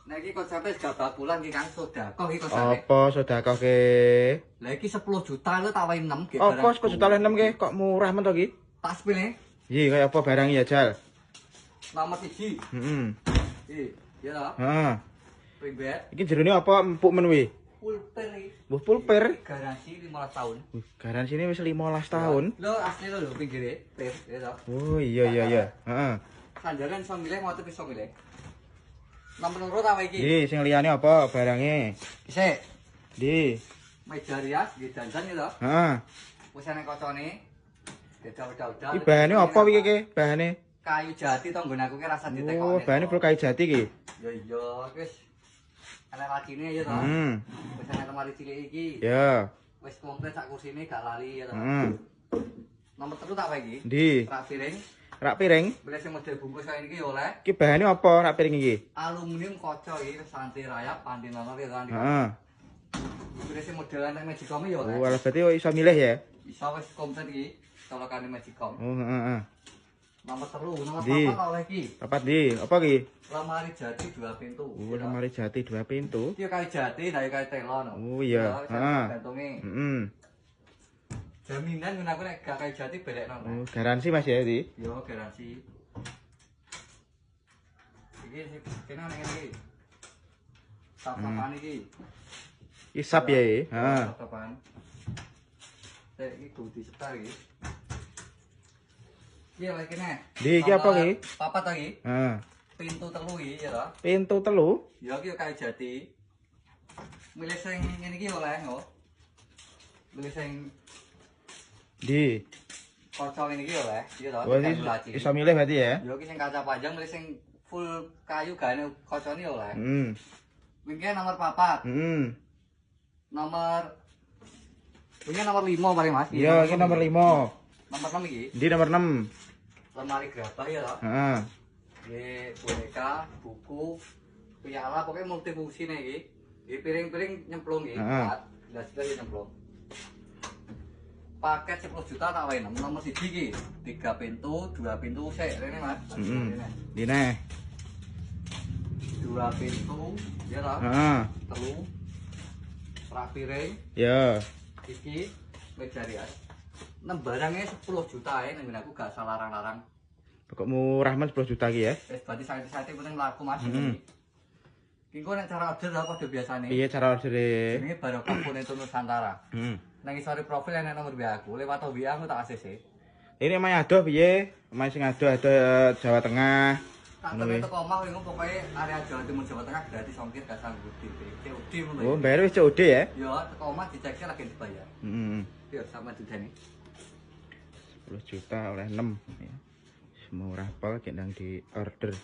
Nah iki konsepnya gak bakulan iki Kang sedekah iki konsepnya. Apa sedekah ke? Lah iki 10 juta lho tawain 6 ge. Apa 10 juta 6 ke? Kok murah men to iki? Tak sepile. Iya kaya apa barang ya, Jal? Nomor 1. Heeh. Iya, ya toh. Heeh. Pribet. Iki jerone apa empuk men wi? Pulpen iki. Mbuh pulper. Garansi 15 tahun. Garansine wis 15 tahun. Lho asli lho pinggire, pir, ya toh. Oh iya. Heeh. Sandaran iso milih, motor iso milih. Nomor loro ta iki? Di, sing liyane apa barange? Isik. Di. Meja rias nggih dandan ya toh. Heeh. Wis ana kocone. Dedal-dedal. Iki bahane apa iki ke? Bahane? Kayu jati to nggon aku ki rasa ditekoni. Oh, bahane bro kayu jati iki. Ya iya, wis ana lacine ya toh. Wis ana lemari cilik iki. Ya. Wis komplit sak kursine gak lali ya toh. Nomor 3 tak wae iki. Di. Rak piring. Rak piring. Boleh sing model bungkus kaya iki oleh. Iki bahane apa rak piring iki? Aluminium kaca iki santi rayap panti nomor ya kan. Heeh. Boleh sing modelan nek Magicom ya oleh. Oh, berarti iso milih ya? Bisa wis komplit iki colokane Magicom. Oh, heeh. Nomor 3, nomor Di. 4 oleh iki. Papat di, apa iki? Lemari jati 2 pintu. Oh, lemari jati 2 pintu. Iki kayu jati, dari kayu telon. Oh iya. Heeh. Gantunge. Heeh. Jaminan ngene aku nek gak kayu jati belekno. Oh, garansi Mas ya, Di? Yo garansi. Iki kena nek ngene iki. Sap-sapan iki. Isap ya, heeh. Sap-sapan. Iki kudu disetar iki. Iya lagi kene. Di iki apa iki? Papat lagi. Heeh. Pintu telu iki ya toh. Pintu telu. Ya iki kayu jati. Milih sing ngene iki oleh kok. Milih sing Di. kaca ngene iki oleh, ya toh. Berarti iso milih berarti ya? Ya iki sing kaca panjang milih sing full kayu gane kacane oleh. Heeh. Wingi nomor 4. Nomor punya nomor 5 paling Mas. Iya, iki nomor 5. Nomor 6 iki. Di nomor 6. Lemari gerabah ya toh. Heeh. Ini boneka, buku, piala, pokoknya multifungsi nih iki. Ini piring-piring nyemplung iki. Gelas ya nyemplung. Paket 10 juta tak wae nomor 1 iki. 3 pintu, 2 pintu sik rene Mas. Dine. 2 pintu, ya toh. Heeh. Telu. Rak piring. Ya. Iki meja rias. Barangnya 10 juta ya, nek aku gak salah larang-larang. Kok murah men 10 juta iki ya? Wis berarti sate penting laku Mas iki. Iki kok nek cara order lha padha biasane. Iya cara order e. Jenenge Barokah Kunetu Nusantara. Nang isore profil enek nomor WA aku, lewat WA aku tak ACC. Ini main adoh piye? Main sing adoh Jawa Tengah. Tak temen teko omah ngono pokoke area Jawa Timur Jawa Tengah gratis ongkir gak sanggup COD ngono. Oh, bayar wis COD ya? Yo, teko omah diceknya lagi dibayar. Yo sama dudane. 10 juta oleh 6 ya. Semurah pol gendang di order.